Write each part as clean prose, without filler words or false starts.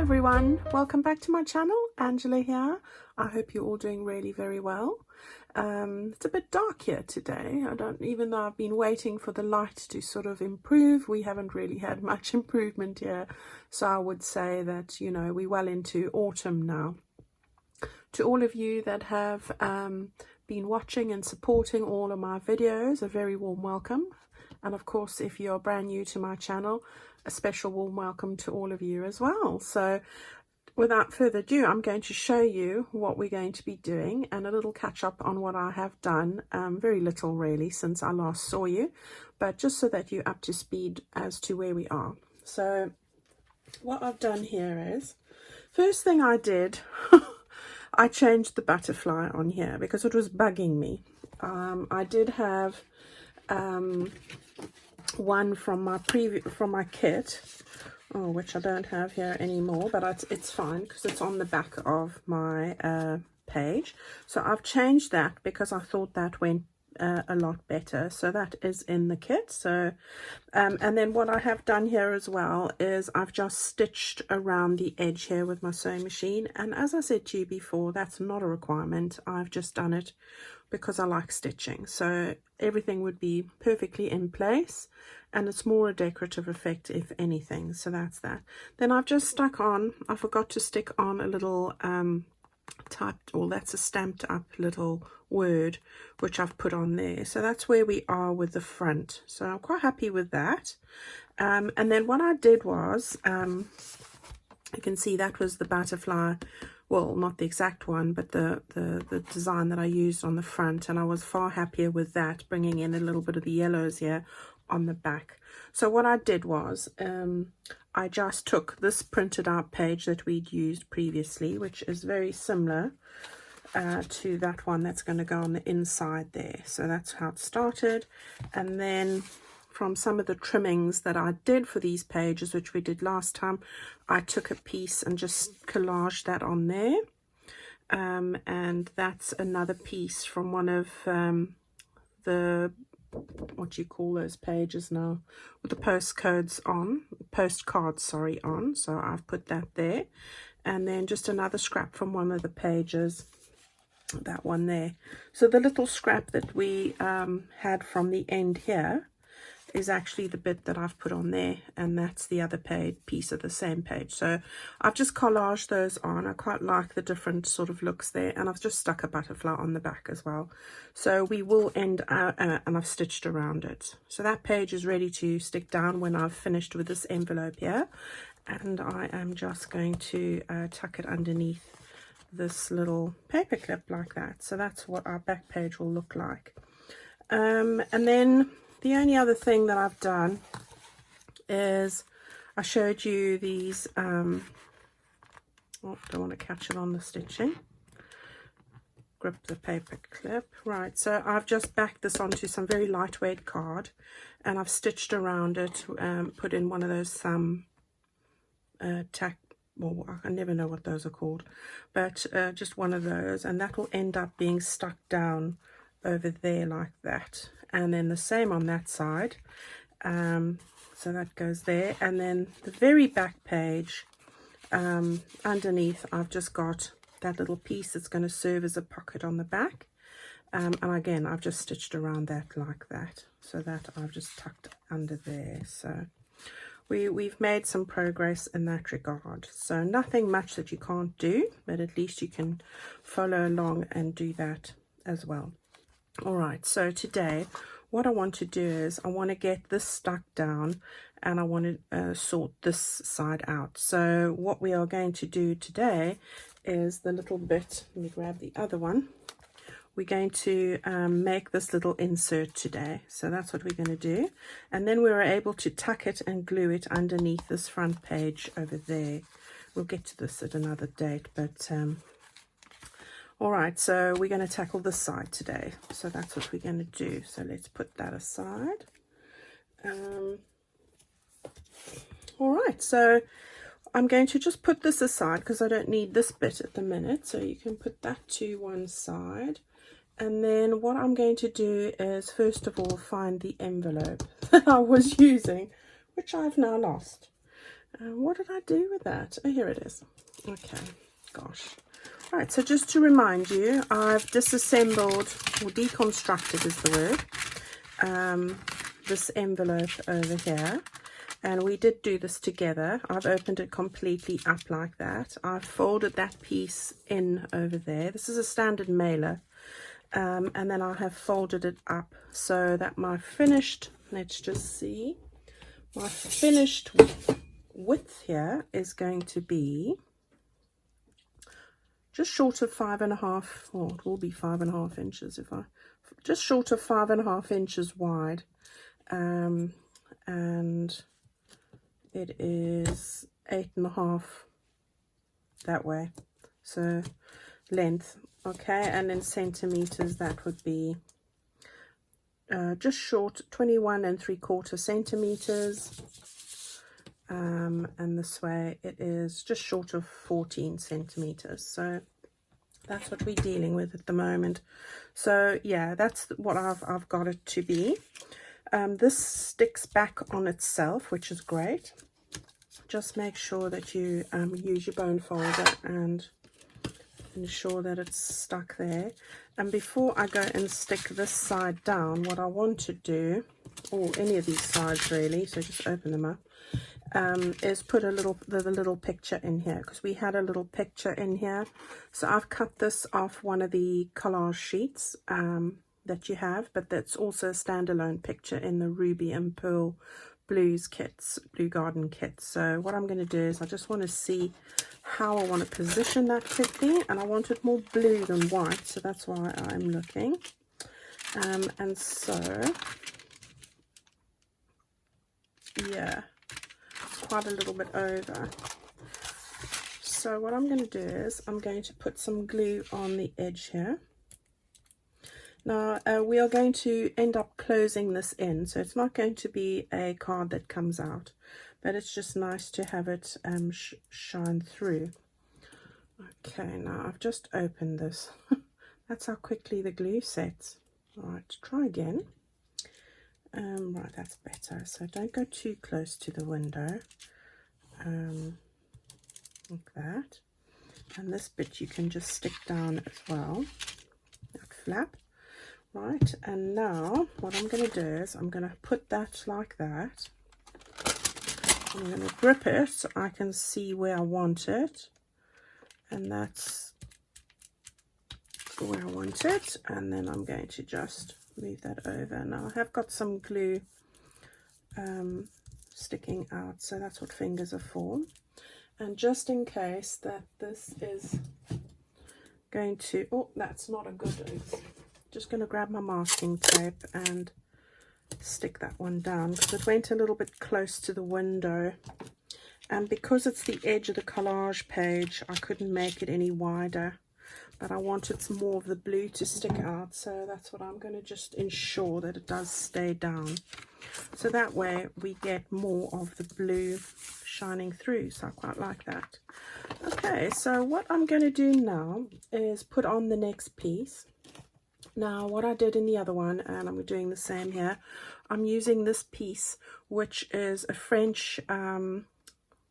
everyone, welcome back to my channel. Angela here. I hope you're all doing really very well. It's a bit dark here today. Even though I've been waiting for the light to sort of improve, we haven't really had much improvement here. So I would say that, you know, we're well into autumn now. To all of you that have been watching and supporting all of my videos, a very warm welcome. And of course, if you're brand new to my channel, a special warm welcome to all of you as well. So without further ado, I'm going to show you what we're going to be doing and a little catch up on what I have done. Very little really since I last saw you, but just so that you're up to speed as to where we are. So what I've done here is, first thing I did, I changed the butterfly on here because it was bugging me. I did have one from my kit, which I don't have here anymore, but it's fine because it's on the back of my page. So I've changed that because I thought that went a lot better. So that is in the kit. So and then what I have done here as well is I've just stitched around the edge here with my sewing machine, and as I said to you before, that's not a requirement. I've just done it because I like stitching, so everything would be perfectly in place, and it's more a decorative effect if anything. So that's that. Then I've just stuck on, I forgot to stick on a little typed, or that's a stamped up little word which I've put on there. So that's where we are with the front, so I'm quite happy with that. And then what I did was, you can see that was the butterfly, well, not the exact one, but the design that I used on the front, and I was far happier with that, bringing in a little bit of the yellows here on the back. So what I did was, I just took this printed out page that we'd used previously, which is very similar to that one that's going to go on the inside there. So that's how it started. And then from some of the trimmings that I did for these pages, which we did last time, I took a piece and just collaged that on there. And that's another piece from one of the, what you call those pages now, with the postcards on. So I've put that there. And then just another scrap from one of the pages, that one there. So the little scrap that we had from the end here is actually the bit that I've put on there, and that's the other piece of the same page. So I've just collaged those on. I quite like the different sort of looks there, and I've just stuck a butterfly on the back as well. So we will end out, and I've stitched around it. So that page is ready to stick down when I've finished with this envelope here, and I am just going to tuck it underneath this little paper clip like that. So that's what our back page will look like. And then the only other thing that I've done is I showed you these, oh, don't want to catch it on the stitching, grip the paper clip. Right, so I've just backed this onto some very lightweight card, and I've stitched around it, put in one of those tack, well, I never know what those are called, but just one of those, and that will end up being stuck down over there like that. And then the same on that side, so that goes there. And then the very back page, underneath, I've just got that little piece that's going to serve as a pocket on the back, and again I've just stitched around that like that, so that I've just tucked under there. So we've made some progress in that regard. So nothing much that you can't do, but at least you can follow along and do that as well. All right, so today what I want to do is I want to get this stuck down, and I want to sort this side out. So what we are going to do today is the little bit, let me grab the other one, we're going to make this little insert today. So that's what we're going to do, and then we're able to tuck it and glue it underneath this front page over there. We'll get to this at another date, but all right, so we're going to tackle this side today. So that's what we're going to do. So let's put that aside. All right, so I'm going to just put this aside because I don't need this bit at the minute. So you can put that to one side. And then what I'm going to do is, first of all, find the envelope that I was using, which I've now lost. What did I do with that? Oh, here it is. Okay, gosh. All right, so just to remind you, I've disassembled, or deconstructed is the word, this envelope over here. And we did do this together. I've opened it completely up like that. I've folded that piece in over there. This is a standard mailer. And then I have folded it up so that my finished, let's just see, my finished width here is going to be just short of 5.5, or it will be 5.5 inches if I, just short of 5.5 inches wide. And it is 8.5 that way, so length. Okay, and in centimeters that would be just short 21.75 centimeters, and this way it is just short of 14 centimeters. So that's what we're dealing with at the moment. So yeah, that's what I've got it to be. This sticks back on itself, which is great. Just make sure that you use your bone folder and ensure that it's stuck there. And before I go and stick this side down, what I want to do, or any of these sides really, so just open them up, is put the little picture in here, because we had a little picture in here. So I've cut this off one of the collage sheets that you have, but that's also a standalone picture in the Ruby and Pearl Blues kits, Blue Garden kits. So what I'm going to do is I just want to see how I want to position that quickly, and I want it more blue than white, so that's why I'm looking. And so yeah, quite a little bit over. So what I'm going to do is I'm going to put some glue on the edge here. Now we are going to end up closing this in, so it's not going to be a card that comes out, but it's just nice to have it shine through. Okay, now I've just opened this. That's how quickly the glue sets. All right, try again. Right, that's better. So don't go too close to the window. Like that. And this bit you can just stick down as well. That flap. Right, and now what I'm going to do is I'm going to put that like that. I'm going to grip it so I can see where I want it. And that's where I want it. And then I'm going to just move that over. Now I have got some glue sticking out, so that's what fingers are for. And just in case that this is going to, oh, that's not a good, just going to grab my masking tape and stick that one down, because it went a little bit close to the window, and because it's the edge of the collage page I couldn't make it any wider, but I wanted some more of the blue to stick out, so that's what I'm going to just ensure that it does stay down, so that way we get more of the blue shining through. So I quite like that. Okay, so what I'm going to do now is put on the next piece. Now what I did in the other one, and I'm doing the same here, I'm using this piece, which is a French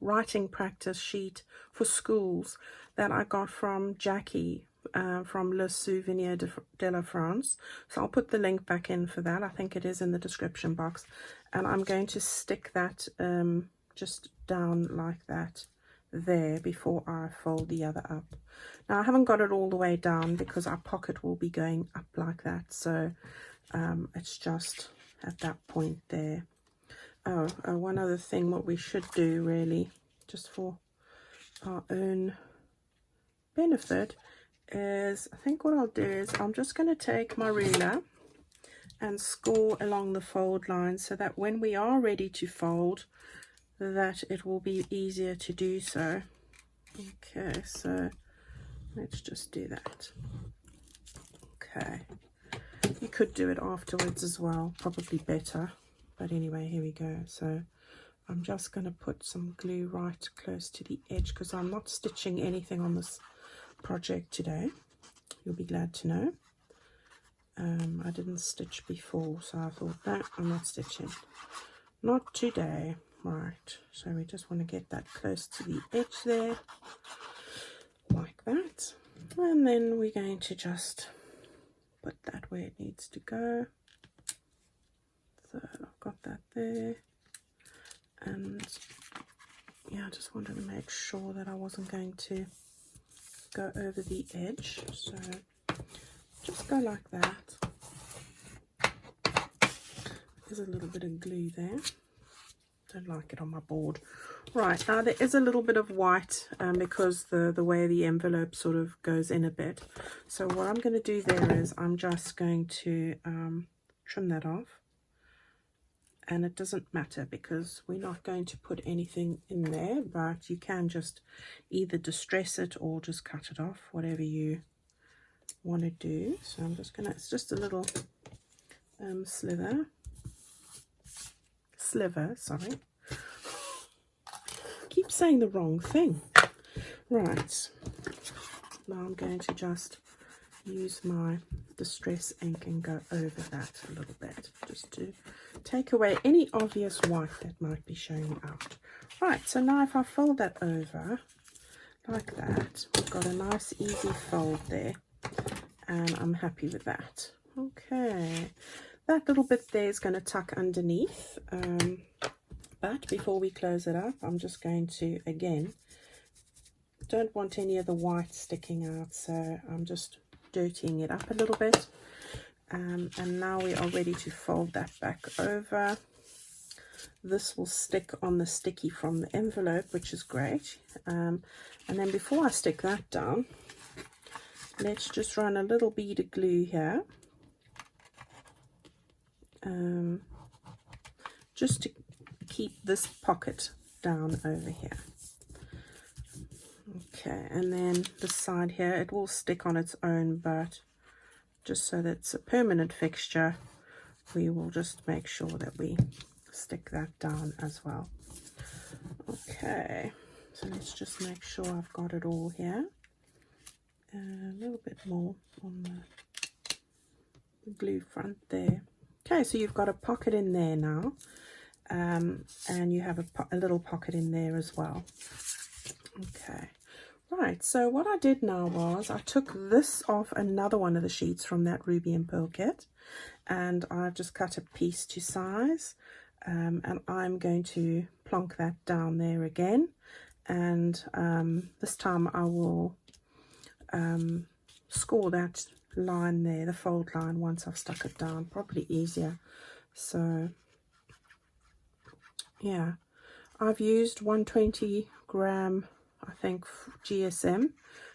writing practice sheet for schools that I got from Jackie from Le Souvenir de la France. So I'll put the link back in for that. I think it is in the description box. And I'm going to stick that just down like that there before I fold the other up. Now I haven't got it all the way down because our pocket will be going up like that, so it's just at that point there. One other thing what we should do really, just for our own benefit, is I think what I'll do is I'm just going to take my ruler and score along the fold line, so that when we are ready to fold, that it will be easier to do so. Okay, so let's just do that. Okay, you could do it afterwards as well, probably better, but anyway, here we go. So I'm just going to put some glue right close to the edge, because I'm not stitching anything on this project today, you'll be glad to know. I didn't stitch before, so I thought, no, I'm not stitching, not today. Right, so we just want to get that close to the edge there, like that. And then we're going to just put that where it needs to go. So I've got that there. And yeah, I just wanted to make sure that I wasn't going to go over the edge. So just go like that. There's a little bit of glue there. Don't like it on my board. Right, now there is a little bit of white because the way the envelope sort of goes in a bit. So what I'm going to do there is I'm just going to trim that off. And it doesn't matter because we're not going to put anything in there, but you can just either distress it or just cut it off, whatever you want to do. So I'm just gonna, it's just a little sliver, sorry. Keep saying the wrong thing. Right, now I'm going to just use my distress ink and go over that a little bit, just to take away any obvious white that might be showing out. Right, so now if I fold that over like that, we've got a nice easy fold there, and I'm happy with that. Okay, that little bit there is going to tuck underneath, but before we close it up, I'm just going to, again, don't want any of the white sticking out, so I'm just dirtying it up a little bit. And now we are ready to fold that back over. This will stick on the sticky from the envelope, which is great. And then before I stick that down, let's just run a little bead of glue here. Just to keep this pocket down over here. Okay, and then this side here, it will stick on its own, but just so that it's a permanent fixture, we will just make sure that we stick that down as well. Okay, so let's just make sure I've got it all here. A little bit more on the glue front there. Okay, so you've got a pocket in there now, and you have a little pocket in there as well. Okay. Right, so what I did now was I took this off another one of the sheets from that Ruby and Pearl kit, and I've just cut a piece to size, and I'm going to plonk that down there again, and this time I will score that line there, the fold line, once I've stuck it down, probably easier. So yeah, I've used 120 gram, I think, GSM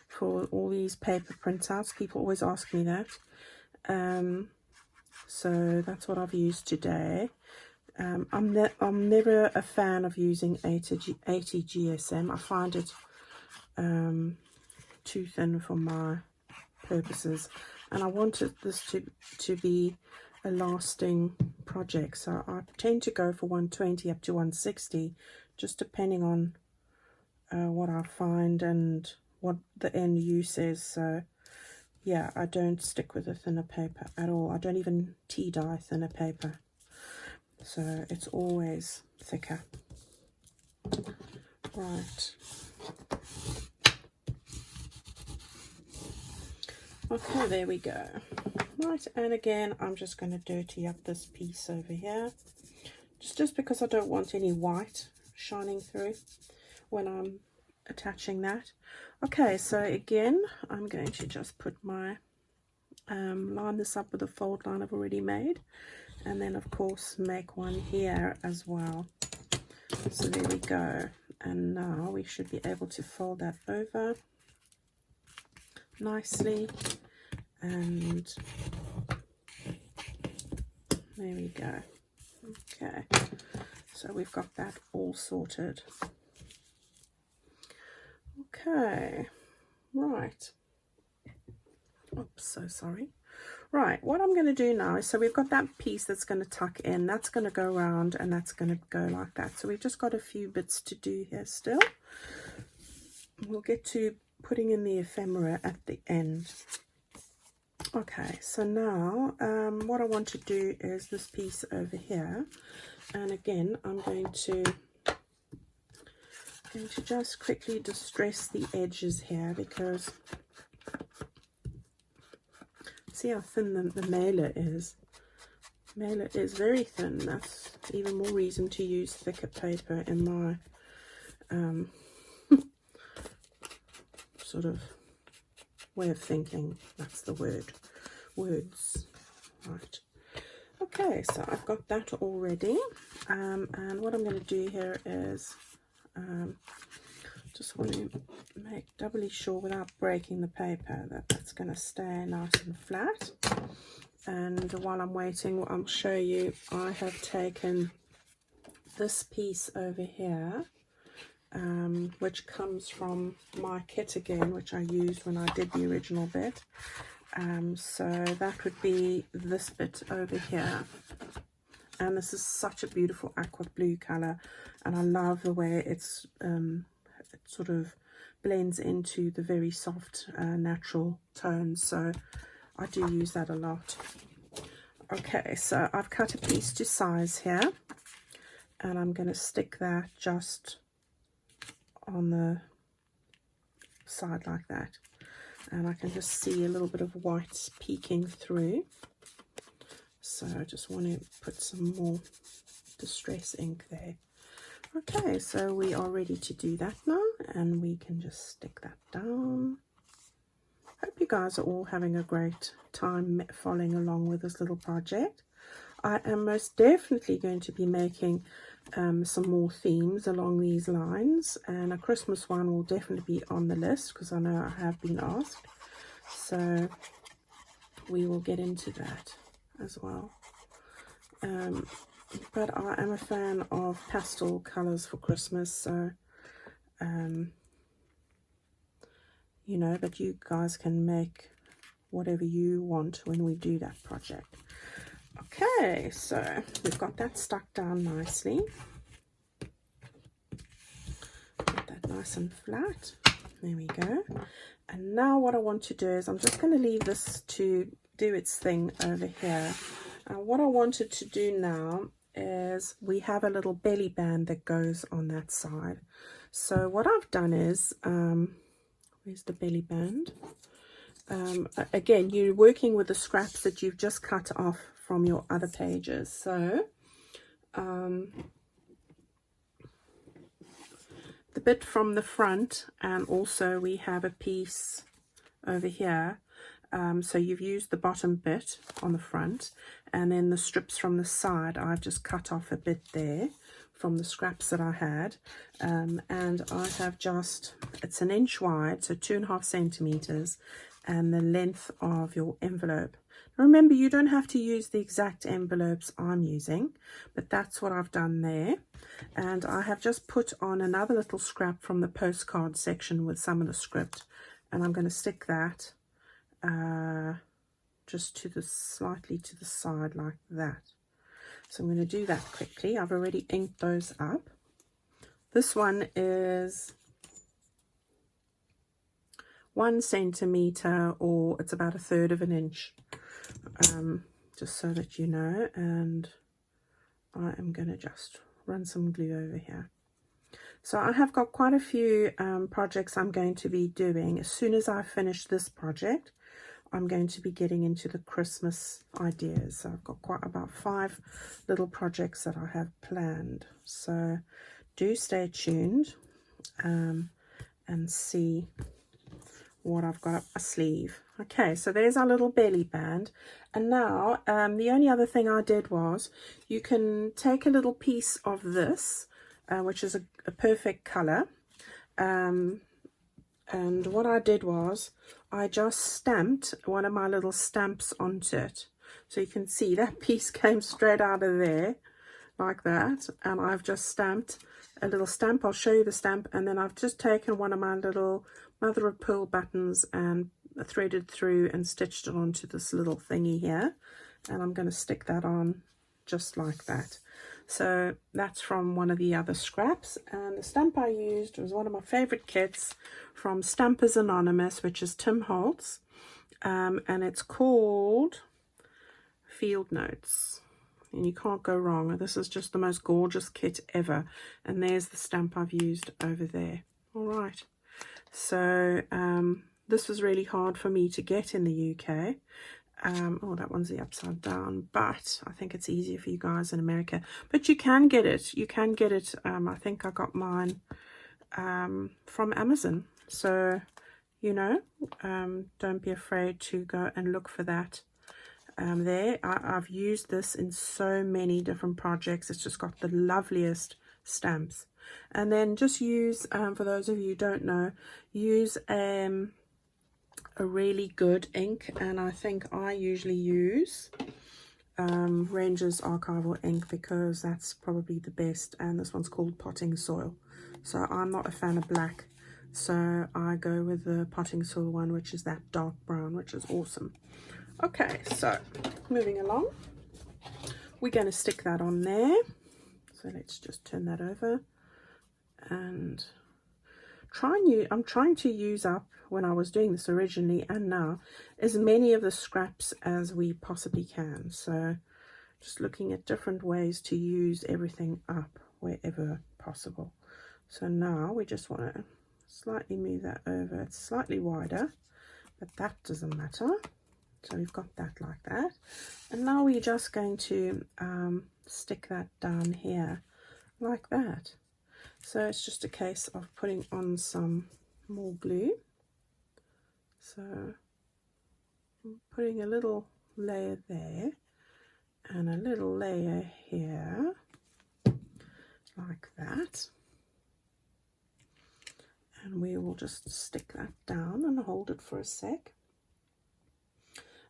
for all these paper printouts. People always ask me that. So that's what I've used today. I'm never a fan of using 80 GSM. I find it too thin for my purposes, and I wanted this to be a lasting project, so I tend to go for 120 up to 160, just depending on what I find and what the end use is. So yeah, I don't stick with a thinner paper at all. I don't even tea dye thinner paper, so it's always thicker. Right, okay, there we go. Right, and again I'm just going to dirty up this piece over here, just because I don't want any white shining through when I'm attaching that. Okay, so again I'm going to just put my line this up with a fold line I've already made, and then of course make one here as well. So there we go, and now we should be able to fold that over nicely, and there we go. Okay, so we've got that all sorted. Okay, right. Oops, so sorry. Right, what I'm going to do now is, so we've got that piece that's going to tuck in, that's going to go around, and that's going to go like that. So we've just got a few bits to do here still. We'll get to putting in the ephemera at the end. Okay, so now what I want to do is this piece over here, and again I'm going to going to just quickly distress the edges here, because see how thin the mailer is. Mailer is very thin. That's even more reason to use thicker paper in my sort of way of thinking. That's the word. Words. Right. Okay, so I've got that already. And what I'm going to do here is just want to make doubly sure, without breaking the paper, that that's going to stay nice and flat. And while I'm waiting, I'll show you, I have taken this piece over here, which comes from my kit again, which I used when I did the original bit. So that would be this bit over here. And this is such a beautiful aqua blue color, and I love the way it's it sort of blends into the very soft natural tones, so I do use that a lot. Okay, so I've cut a piece to size here, and I'm going to stick that just on the side like that, and I can just see a little bit of white peeking through. So I just want to put some more distress ink there. Okay, so we are ready to do that now, and we can just stick that down. Hope you guys are all having a great time following along with this little project. I am most definitely going to be making some more themes along these lines, and a Christmas one will definitely be on the list because I know I have been asked. So we will get into that as well. But I am a fan of pastel colors for Christmas, so you know, but you guys can make whatever you want when we do that project. Okay, so we've got that stuck down nicely. Get that nice and flat. There we go. And now what I want to do is I'm just going to leave this to do its thing over here. What I wanted to do now is we have a little belly band that goes on that side. So what I've done is, where's the belly band? Again, you're working with the scraps that you've just cut off from your other pages. So the bit from the front, and also we have a piece over here. So you've used the bottom bit on the front, and then the strips from the side, I've just cut off a bit there from the scraps that I had. And I have just, it's 1 inch wide, so 2.5 centimeters, and the length of your envelope. Remember, you don't have to use the exact envelopes I'm using, but that's what I've done there. And I have just put on another little scrap from the postcard section with some of the script, and I'm going to stick that just to the slightly to the side like that. So I'm going to do that quickly. I've already inked those up. This one is 1 centimeter, or it's about 1/3 of an inch, just so that you know. And I am going to just run some glue over here. So I have got quite a few projects I'm going to be doing. As soon as I finish this project, I'm going to be getting into the Christmas ideas. So I've got quite about 5 little projects that I have planned. So do stay tuned and see what I've got up my sleeve. Okay, so there's our little belly band. And now the only other thing I did was, you can take a little piece of this, which is a perfect color. And what I did was, I just stamped one of my little stamps onto it. So you can see that piece came straight out of there, like that. And I've just stamped a little stamp. I'll show you the stamp. And then I've just taken one of my little mother of pearl buttons and threaded through and stitched it onto this little thingy here. And I'm going to stick that on just like that. So that's from one of the other scraps, and the stamp I used was one of my favorite kits from Stampers Anonymous, which is Tim Holtz, and it's called Field Notes. and you can't go wrong. This is just the most gorgeous kit ever, and there's the stamp I've used over there. All right, so this was really hard for me to get in the UK. Oh, that one's the upside down, but I think it's easier for you guys in America. But you can get it. You can get it. I think I got mine from Amazon. So, you know, don't be afraid to go and look for that. There, I've used this in so many different projects. It's just got the loveliest stamps. And then just use, for those of you who don't know, use a really good ink, and I think I usually use Ranger's Archival ink because that's probably the best, and this one's called Potting Soil. So I'm not a fan of black, so I go with the Potting Soil one, which is that dark brown, which is awesome. Okay, so moving along, we're going to stick that on there. So let's just turn that over and I'm trying to use up, when I was doing this originally and now, as many of the scraps as we possibly can. So just looking at different ways to use everything up wherever possible. So now we just want to slightly move that over. It's slightly wider, but that doesn't matter. So we've got that like that, and now we're just going to stick that down here like that. So it's just a case of putting on some more glue. So I'm putting a little layer there and a little layer here like that, and we will just stick that down and hold it for a sec.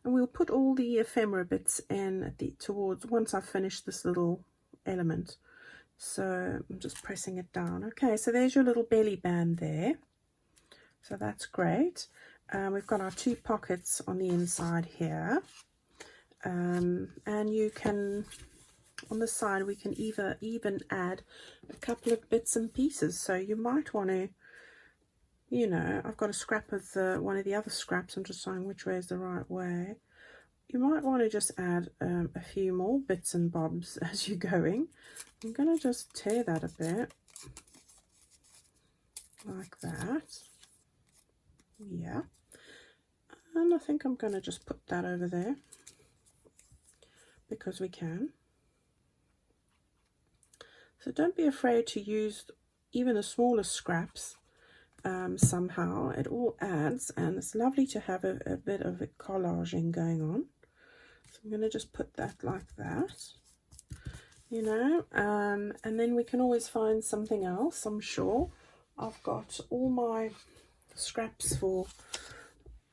And we'll put all the ephemera bits in at towards once I've finished this little element. So I'm just pressing it down. Okay, so there's your little belly band there. So that's great. We've got our two pockets on the inside here. And you can, on the side, we can even add a couple of bits and pieces. So you might want to, you know, I've got a scrap of one of the other scraps. I'm just saying which way is the right way. You might want to just add a few more bits and bobs as you're going. I'm going to just tear that a bit like that. Yeah. And I think I'm going to just put that over there because we can. So don't be afraid to use even the smallest scraps. Somehow it all adds, and it's lovely to have a bit of a collaging going on. So I'm going to just put that like that, you know, and then we can always find something else. I'm sure I've got all my scraps for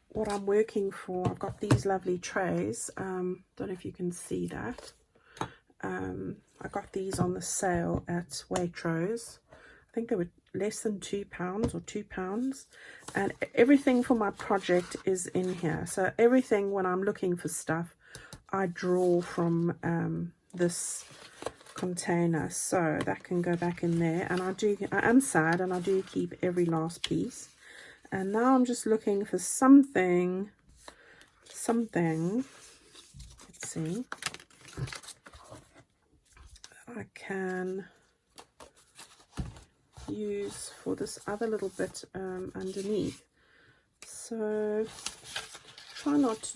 what I'm working for. I've got these lovely trays. Don't know if you can see that. I got these on the sale at Waitrose. I think they were less than £2 or £2, and everything for my project is in here. So everything, when I'm looking for stuff, I draw from this container, so that can go back in there. And I am sad, and I do keep every last piece. And now I'm just looking for something, let's see, I can use for this other little bit underneath. So try not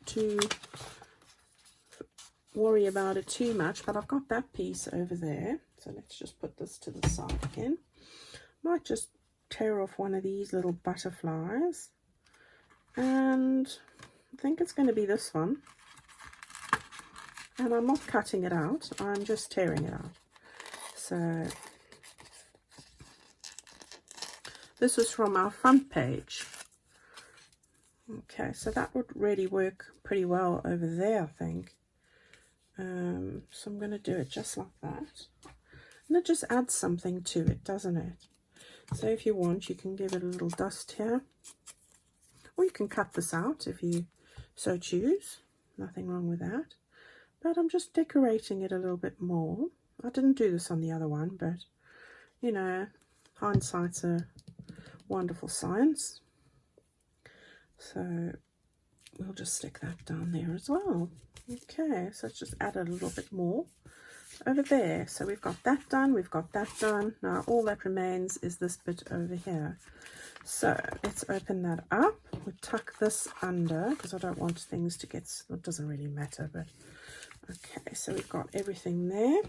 to worry about it too much, but I've got that piece over there. So let's just put this to the side again. Might just tear off one of these little butterflies, and I think it's going to be this one. And I'm not cutting it out, I'm just tearing it out. So this was from our front page. Okay, so that would really work pretty well over there, I think. So I'm going to do it just like that. And it just adds something to it, doesn't it? So if you want, you can give it a little dust here. Or you can cut this out if you so choose. Nothing wrong with that. But I'm just decorating it a little bit more. I didn't do this on the other one, but, you know, hindsight's a wonderful science. So we'll just stick that down there as well. Okay, so let's just add a little bit more over there. So we've got that done, we've got that done. Now all that remains is this bit over here. So let's open that up. We'll tuck this under because I don't want things to get, it doesn't really matter, but okay, so we've got everything there.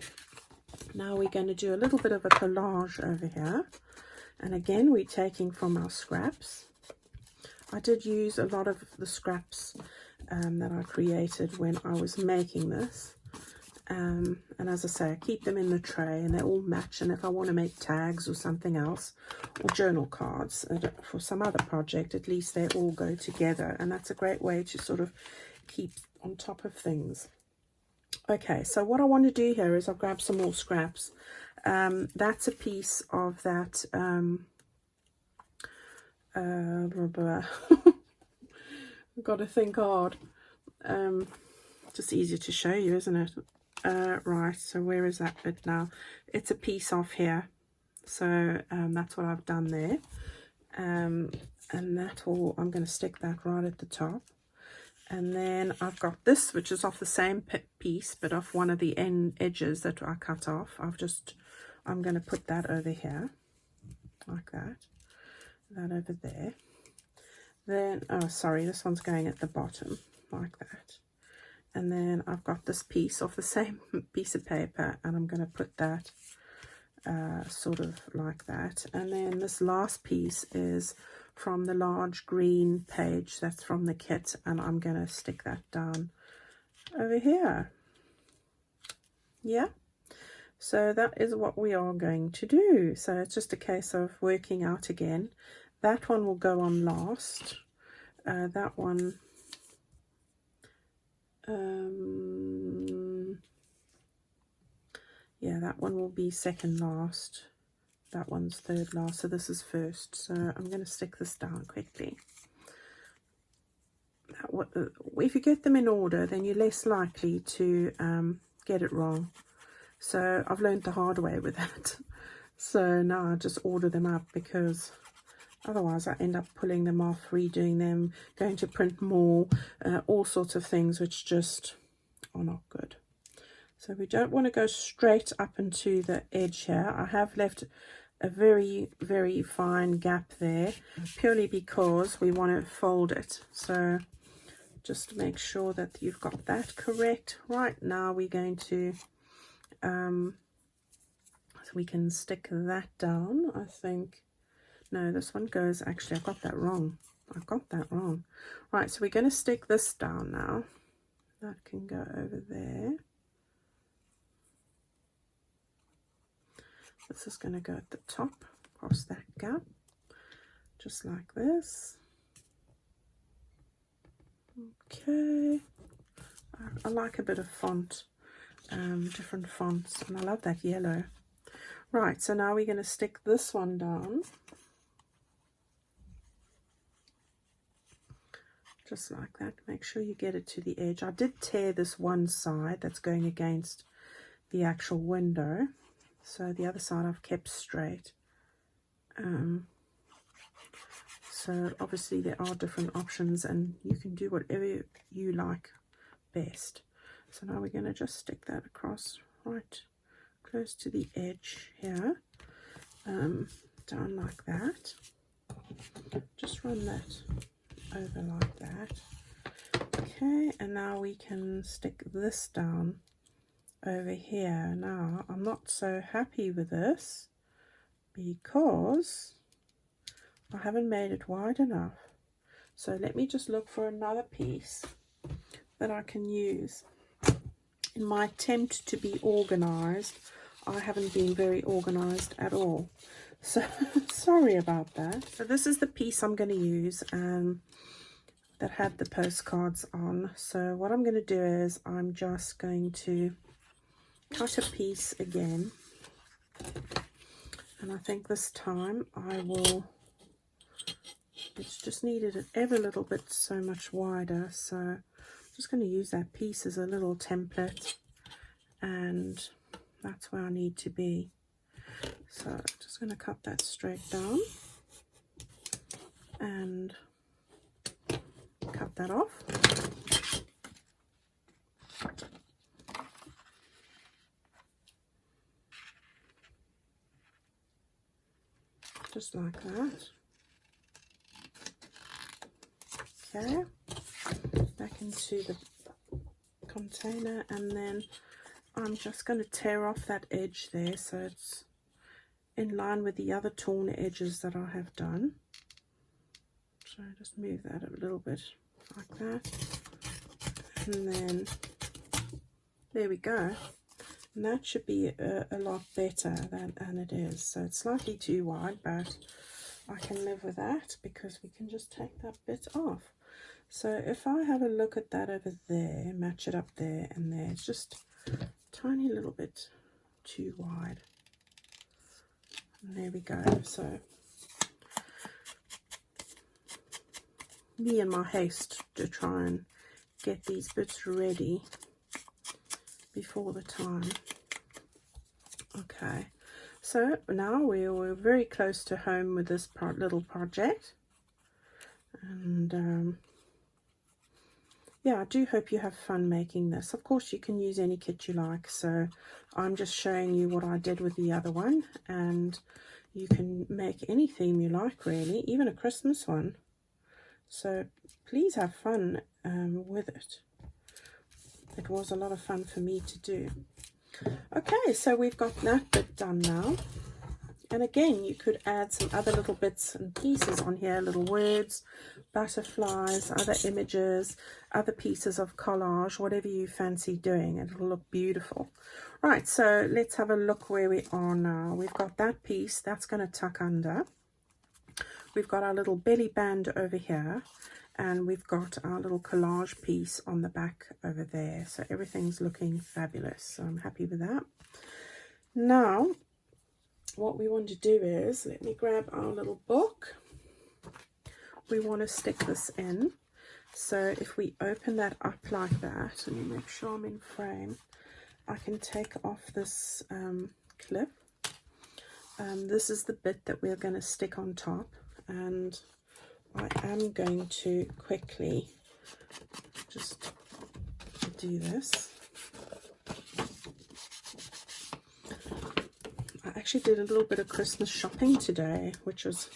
Now we're going to do a little bit of a collage over here. And again, we're taking from our scraps. I did use a lot of the scraps that I created when I was making this. And as I say, I keep them in the tray and they all match. And if I want to make tags or something else, or journal cards for some other project, at least they all go together. And that's a great way to sort of keep on top of things. Okay, so what I want to do here is I'll grab some more scraps. That's a piece of that I've got to think hard. Just easier to show you, isn't it? Right, so where is that bit now? It's a piece off here. So that's what I've done there. And that all, I'm going to stick that right at the top. And then I've got this, which is off the same piece, but off one of the edges that I cut off. I'm going to put that over here, like that. That over there. Then, oh, sorry, this one's going at the bottom, like that. And then I've got this piece off the same piece of paper, and I'm going to put that sort of like that. And then this last piece is from the large green page that's from the kit, and I'm going to stick that down over here. Yeah, so that is what we are going to do. So it's just a case of working out again. That one will go on last. That one yeah, that one will be second last. That one's third last, so this is first. So I'm going to stick this down quickly. If you get them in order, then you're less likely to get it wrong. So I've learned the hard way with that. So now I just order them up, because otherwise I end up pulling them off, redoing them, going to print more, all sorts of things which just are not good. So we don't want to go straight up into the edge here. I have left a very, very fine gap there, purely because we want to fold it. So just make sure that you've got that correct. Right, now we're going to, so we can stick that down, I think. No, this one goes, actually, I've got that wrong. Right, so we're going to stick this down now. That can go over there. This is going to go at the top, across that gap, just like this. Okay. I like a bit of font, different fonts, and I love that yellow. Right, so now we're going to stick this one down. Just like that. Make sure you get it to the edge. I did tear this one side that's going against the actual window. So the other side I've kept straight. So obviously there are different options, and you can do whatever you like best. So now we're going to just stick that across right close to the edge here, down like that. Just run that over like that. Okay, and now we can stick this down over here. Now I'm not so happy with this because I haven't made it wide enough. So let me just look for another piece that I can use. In my attempt to be organized, I haven't been very organized at all. So sorry about that. So this is the piece I'm going to use that had the postcards on. So what I'm going to do is I'm just going to cut a piece again, and I think this time I will, it's just needed ever a little bit so much wider, so I'm just going to use that piece as a little template, and that's where I need to be. So I'm just going to cut that straight down and cut that off. just like that. Okay, back into the container, and then I'm just going to tear off that edge there so it's in line with the other torn edges that I have done. So just move that a little bit like that, and then there we go. And that should be a lot better than it is. So it's slightly too wide, but I can live with that because we can just take that bit off. So if I have a look at that over there, match it up there and there, it's just a tiny little bit too wide. And there we go. So me and my haste to try and get these bits ready before the time. Okay, so now we're very close to home with this little project, and yeah, I do hope you have fun making this. Of course you can use any kit you like, so I'm just showing you what I did with the other one, and you can make any theme you like really, even a Christmas one. So please have fun with it. It was a lot of fun for me to do. Okay, so we've got that bit done now. And again, you could add some other little bits and pieces on here, little words, butterflies, other images, other pieces of collage, whatever you fancy doing. It'll look beautiful. Right, so let's have a look where we are now. We've got that piece, that's going to tuck under. We've got our little belly band over here, and we've got our little collage piece on the back over there. So everything's looking fabulous. So I'm happy with that. Now, what we want to do is, let me grab our little book. We want to stick this in. So if we open that up like that, and make sure I'm in frame, I can take off this clip. This is the bit that we're going to stick on top, and I am going to quickly just do this. I actually did a little bit of Christmas shopping today, which was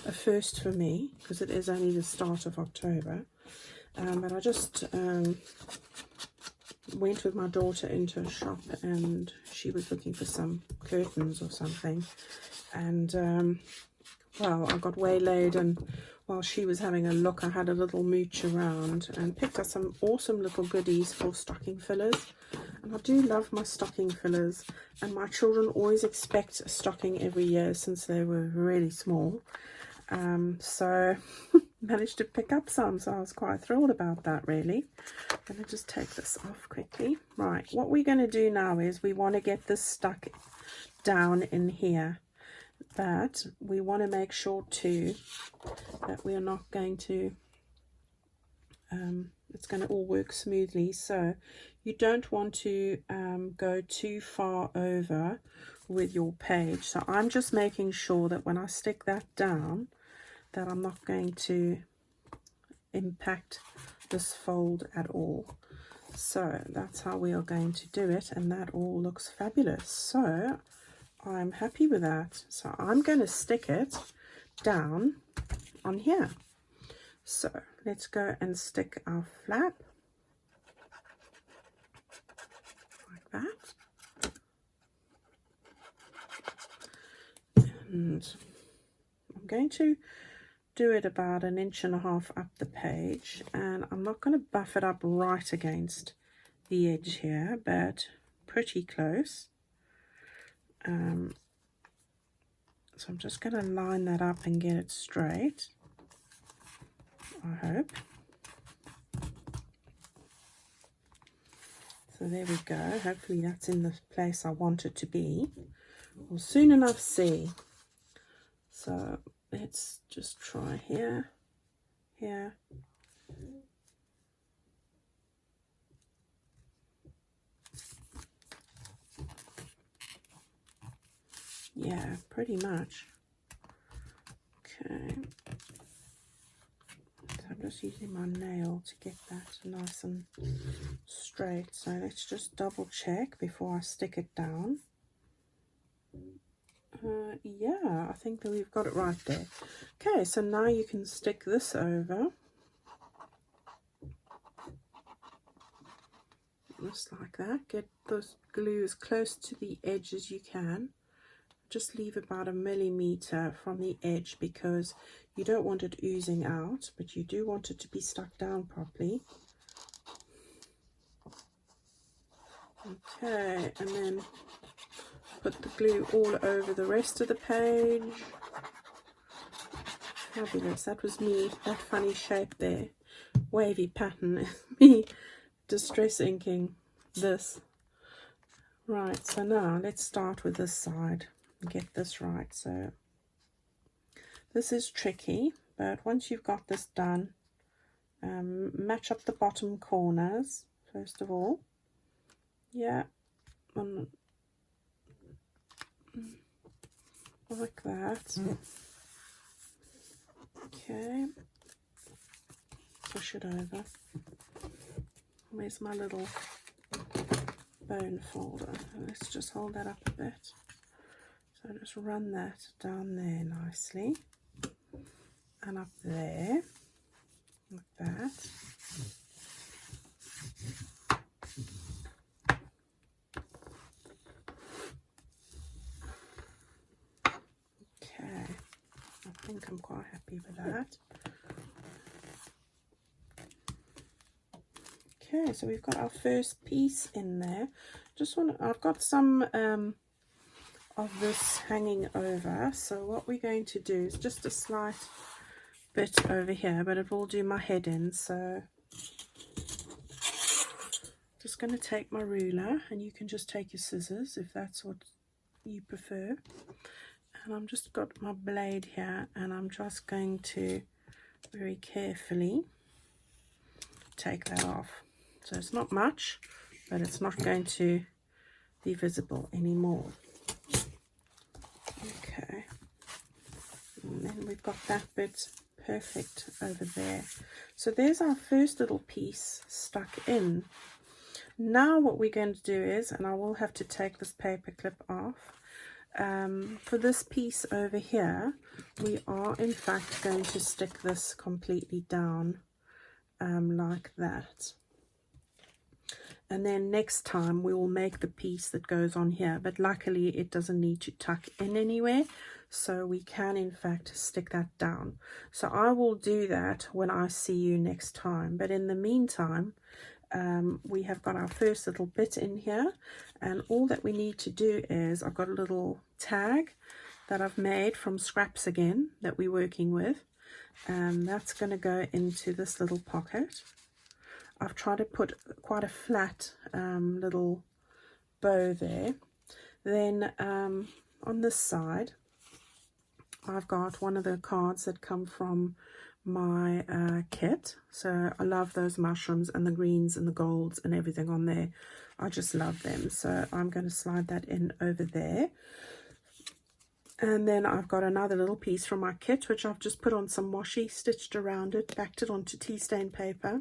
a first for me because it is only the start of October. But I just went with my daughter into a shop, and she was looking for some curtains or something. And well, I got waylaid, and while she was having a look, I had a little mooch around and picked up some awesome little goodies for stocking fillers. And I do love my stocking fillers, and my children always expect a stocking every year since they were really small. So managed to pick up some, so I was quite thrilled about that really. I'm going to just take this off quickly. Right, what we're going to do now is we want to get this stuck down in here. But we want to make sure too that we are not going to, it's going to all work smoothly. So you don't want to go too far over with your page. So I'm just making sure that when I stick that down, that I'm not going to impact this fold at all. So that's how we are going to do it, and that all looks fabulous. So I'm happy with that. So I'm going to stick it down on here. So let's go and stick our flap like that. And I'm going to do it about 1.5 inches up the page, and I'm not going to buff it up right against the edge here, but pretty close. So I'm just going to line that up and get it straight, I hope. So there we go. Hopefully that's in the place I want it to be. We'll soon enough see. So let's just try here, here. Yeah, pretty much. Okay. So I'm just using my nail to get that nice and straight. So let's just double check before I stick it down. Yeah, I think that we've got it right there. Okay, so now you can stick this over. Just like that. Get the glue as close to the edge as you can. Just leave about 1 millimeter from the edge because you don't want it oozing out, but you do want it to be stuck down properly. Okay, and then put the glue all over the rest of the page. Fabulous. That was me, that funny shape there. Wavy pattern. Me distress inking this. Right, so now let's start with this side and get this right. So this is tricky, but once you've got this done, match up the bottom corners first of all. Yeah, like that. Okay, push it over. Where's my little bone folder? Let's just hold that up a bit. So just run that down there nicely and up there like that. Okay, I think I'm quite happy with that. Okay, so we've got our first piece in there. I've got some of this hanging over, so what we're going to do is just a slight bit over here, but it will do my head in. So just going to take my ruler, and you can just take your scissors if that's what you prefer, and I'm just got my blade here, and I'm just going to very carefully take that off. So it's not much, but it's not going to be visible anymore. Okay, and then we've got that bit perfect over there. So there's our first little piece stuck in. Now what we're going to do is, and I will have to take this paper clip off, for this piece over here, we are in fact going to stick this completely down like that. And then next time we will make the piece that goes on here, but luckily it doesn't need to tuck in anywhere, so we can in fact stick that down. So I will do that when I see you next time, but in the meantime we have got our first little bit in here, and all that we need to do is, I've got a little tag that I've made from scraps again that we're working with, and that's going to go into this little pocket. I've tried to put quite a flat little bow there. Then on this side, I've got one of the cards that come from my kit. So I love those mushrooms and the greens and the golds and everything on there. I just love them. So I'm going to slide that in over there. And then I've got another little piece from my kit, which I've just put on some washi, stitched around it, backed it onto tea stain paper,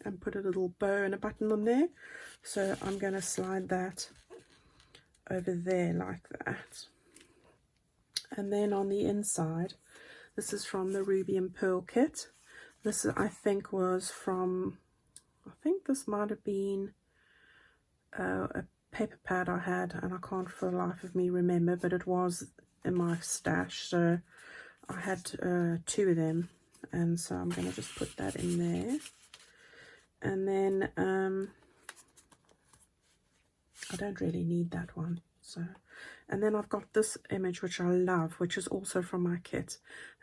and put a little bow and a button on there. So I'm going to slide that over there like that. And then on the inside, this is from the Ruby and Pearl kit. This I think was from, I think this might have been a paper pad I had, and I can't for the life of me remember, but it was in my stash, so I had 2 of them, and so I'm going to just put that in there. And then I don't really need that one, so, and then I've got this image which I love, which is also from my kit,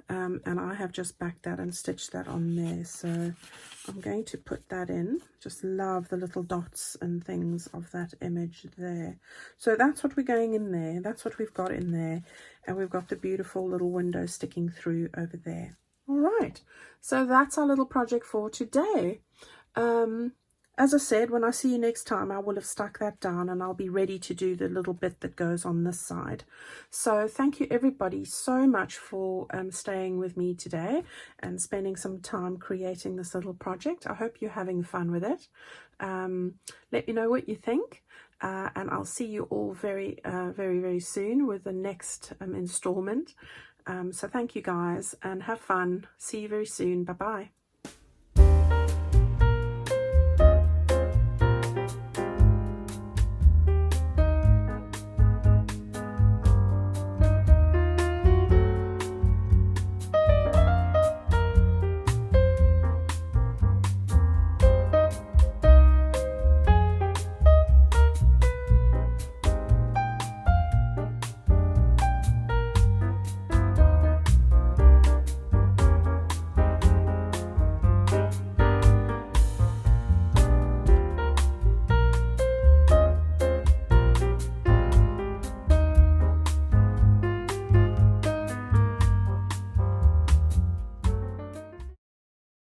and I have just backed that and stitched that on there. So I'm going to put that in. Just love the little dots and things of that image there. So that's what we're going in there, that's what we've got in there, and we've got the beautiful little window sticking through over there. All right, so that's our little project for today. As I said, when I see you next time, I will have stuck that down, and I'll be ready to do the little bit that goes on this side. So thank you everybody so much for staying with me today and spending some time creating this little project. I hope you're having fun with it. Let me know what you think. and I'll see you all very, very soon with the next installment. So thank you guys, and have fun. See you very soon. Bye bye.